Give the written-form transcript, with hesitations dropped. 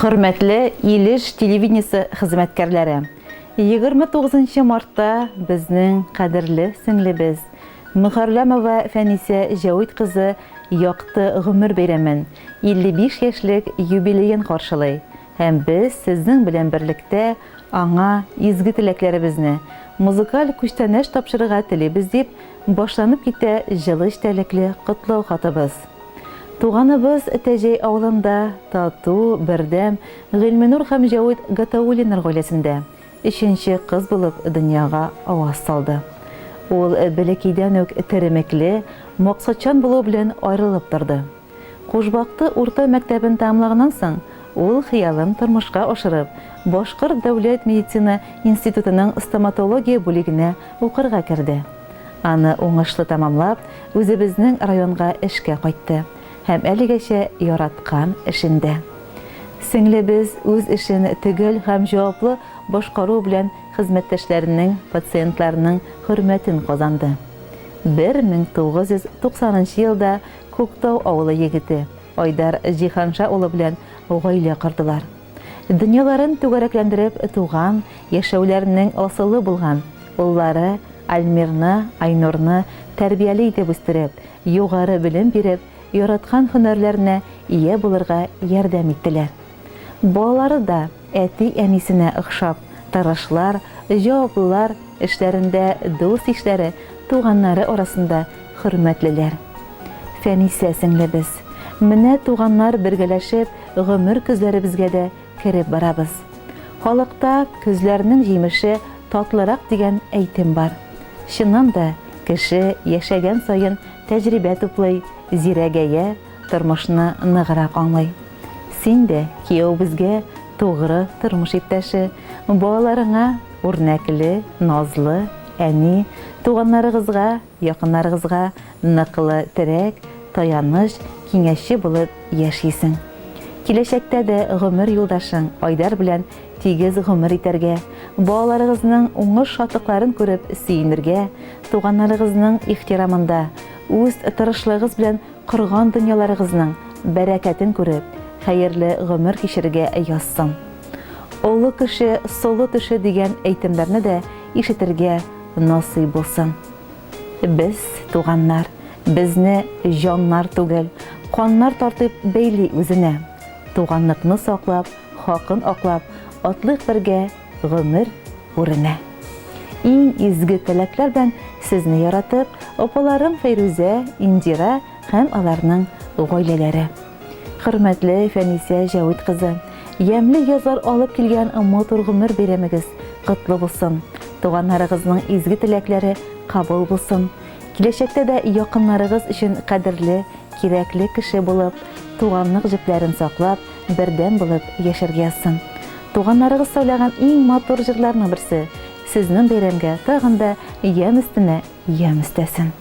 Хөрмәтле Илеш телевидениесе хезмәткәрләре, 29 мартта безнең кадерле сеңлебез Мөхәррәмова Фәнисә Җавит кызы якты гомер бәйрәмен 55 яшьлек юбилеен каршылый. Һәм без сезнең белән берлектә аңа изге теләкләребезне музыкаль күчтәнәш тапшырырга телибез дип башланып китә җылы эчтәлекле котлау хатыбыз. Туганыбыз Тәҗәй авылында тату, бердәм Гыйльминур һәм Җавит Гатауллиннар гаиләсендә 3нче кыз булып дөньяга аваз салды. Ул бәләкәйдән үк теремекле, максатчан булу белән аерылып торды. Кушбакты урта мәктәбен тәмамлаганнан соң, ул хыялын тормышка ашырып, Башкорт дәүләт медицина институтының стоматология бүлегенә укырга керде. Аны уңышлы тәмамлап, үзебезнең районга эшкә кайтты. Һәм әлегәчә яраткан эшендә. Сеңлебез үз эшен төгәл һәм җаваплы башкару белән хезмәттәшләренең, пациентларның хөрмәтен казанды. 1990 елда Күктау авылы егете Айдар Җиһанша улы белән гаилә кордылар. Дөньяларын түгәрәкләндереп туган, яшәүләренең асылы булган уллары Альмирны, Айнурны тәрбияле итеп үстереп, югары белем биреп, яраткан һөнәрләренә ия булырга ярдәм иттеләр. Балалары да әти-әнисенә охшап, тырышлар, җаваплылар, эшләрендә дус ишләре, туганнары арасында хөрмәтлеләр. Фәнисә сеңлебез, менә туганнар бергәләшеп, гомер көзләребезгә дә кереп барабыз. Халыкта көзләрнең җимеше татлырак дигән әйтем бар. Чыннан да, кеше яшәгән саен тәҗрибә туплый, зирәгәя, тормышны ныграк аңлый. Син дә кияүбезгә тугры тормыш иптәше, балаларыңа үрнәкле, назлы, әни, туганнарыгызга, якыннарыгызга ныклы терәк, таяныч, киңәшче булып яшисең. Киләчәктә дә гомер юлдашың Айдар белән тигез гомер итәргә, балаларыгызның уңыш шатлыкларын күреп сөенергә, туганнарыгызның ихтирамында, үз тырышлыгыз белән корган дөньяларыгызның бәрәкәтен күреп, хәерле гомер кичерергә язсын. Олы кеше солы төше дигән әйтемнәрне дә ишетергә насыйп булсын. Без, туганнар, безне җаннар түгел, каннар тартып бәйли үзенә. Туганлыкны саклап, хакын аклап, атлык бергә гомер үренә. Иң изге теләкләр белән сезне яратып, апаларым Фәйрүзә, Индира һәм аларның гаиләләре. Хөрмәтле Фәнисә Җавит кызы, ямьле язар алып килгән матур гомер бәйрәмегез котлы булсын. Туганнарыгызның изге теләкләре кабул булсын. Киләчәктә дә якыннарыгыз өчен кадерле, кирәкле кеше булып, туганлык җепләрен саклап, бердәм булып яшәргә язсын. Туганнарыгыз сөйләгән иң матур җырларның берсе сезнең бәйрәмгә тагын да ям өстенә ям өстәсен.